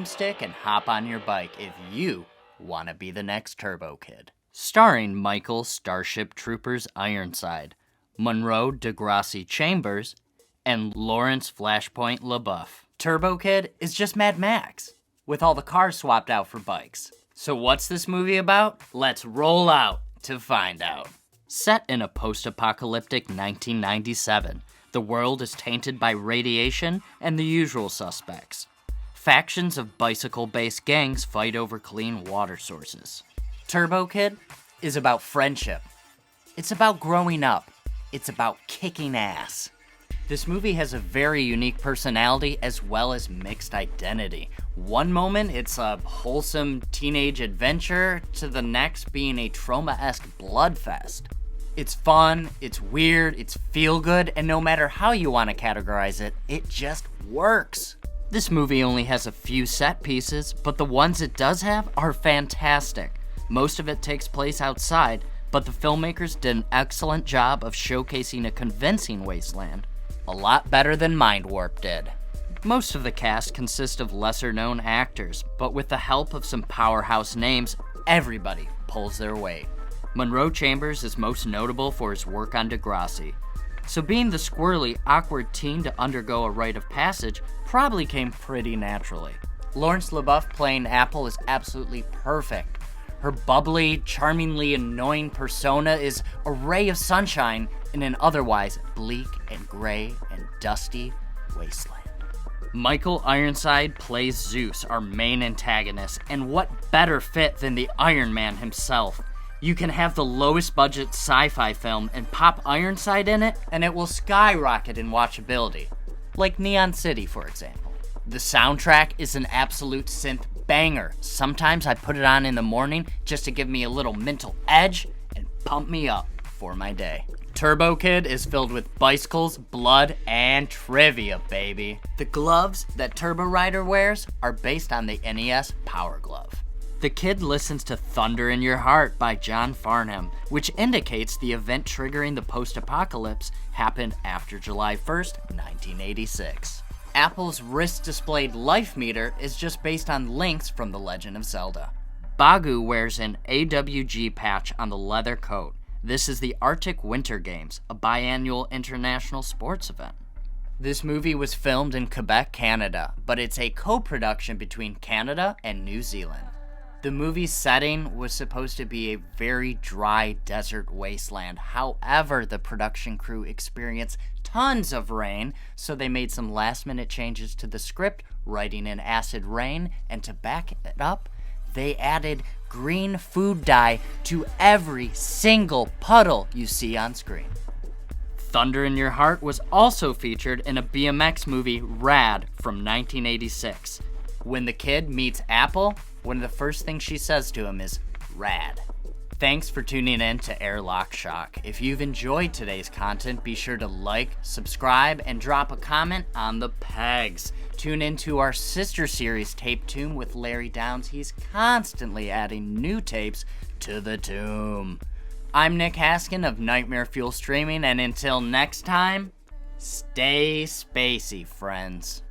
stick and hop on your bike if you want to be the next Turbo Kid. Starring Michael Starship Troopers Ironside, Munro Degrassi Chambers, and Laurence Flashpoint Leboeuf. Turbo Kid is just Mad Max, with all the cars swapped out for bikes. So what's this movie about? Let's roll out to find out. Set in a post-apocalyptic 1997, the world is tainted by radiation and the usual suspects. Factions of bicycle-based gangs fight over clean water sources. Turbo Kid is about friendship. It's about growing up. It's about kicking ass. This movie has a very unique personality as well as mixed identity. One moment, it's a wholesome teenage adventure, to the next being a trauma-esque bloodfest. It's fun, it's weird, it's feel-good, and no matter how you want to categorize it, it just works. This movie only has a few set pieces, but the ones it does have are fantastic. Most of it takes place outside, but the filmmakers did an excellent job of showcasing a convincing wasteland. A lot better than Mind Warp did. Most of the cast consists of lesser-known actors, but with the help of some powerhouse names, everybody pulls their weight. Munro Chambers is most notable for his work on Degrassi, so being the squirrely, awkward teen to undergo a rite of passage probably came pretty naturally. Laurence Leboeuf playing Apple is absolutely perfect. Her bubbly, charmingly annoying persona is a ray of sunshine in an otherwise bleak and gray and dusty wasteland. Michael Ironside plays Zeus, our main antagonist, and what better fit than the Iron Man himself? You can have the lowest budget sci-fi film and pop Ironside in it, and it will skyrocket in watchability. Like Neon City, for example. The soundtrack is an absolute synth banger. Sometimes I put it on in the morning just to give me a little mental edge and pump me up for my day. Turbo Kid is filled with bicycles, blood, and trivia, baby. The gloves that Turbo Rider wears are based on the NES Power Glove. The kid listens to Thunder in Your Heart by John Farnham, which indicates the event triggering the post-apocalypse happened after July 1st, 1986. Apple's wrist-displayed life meter is just based on links from The Legend of Zelda. Bagu wears an AWG patch on the leather coat. This is the Arctic Winter Games, a biannual international sports event. This movie was filmed in Quebec, Canada, but it's a co-production between Canada and New Zealand. The movie's setting was supposed to be a very dry desert wasteland. However, the production crew experienced tons of rain, so they made some last-minute changes to the script, writing in acid rain, and to back it up, they added green food dye to every single puddle you see on screen. Thunder in Your Heart was also featured in a BMX movie, Rad, from 1986. When the kid meets Apple, one of the first things she says to him is, "Rad." Thanks for tuning in to Airlock Shock. If you've enjoyed today's content, be sure to like, subscribe, and drop a comment on the pegs. Tune into our sister series, Tape Tomb, with Larry Downs. He's constantly adding new tapes to the tomb. I'm Nick Haskin of Nightmare Fuel Streaming, and until next time, stay spacey, friends.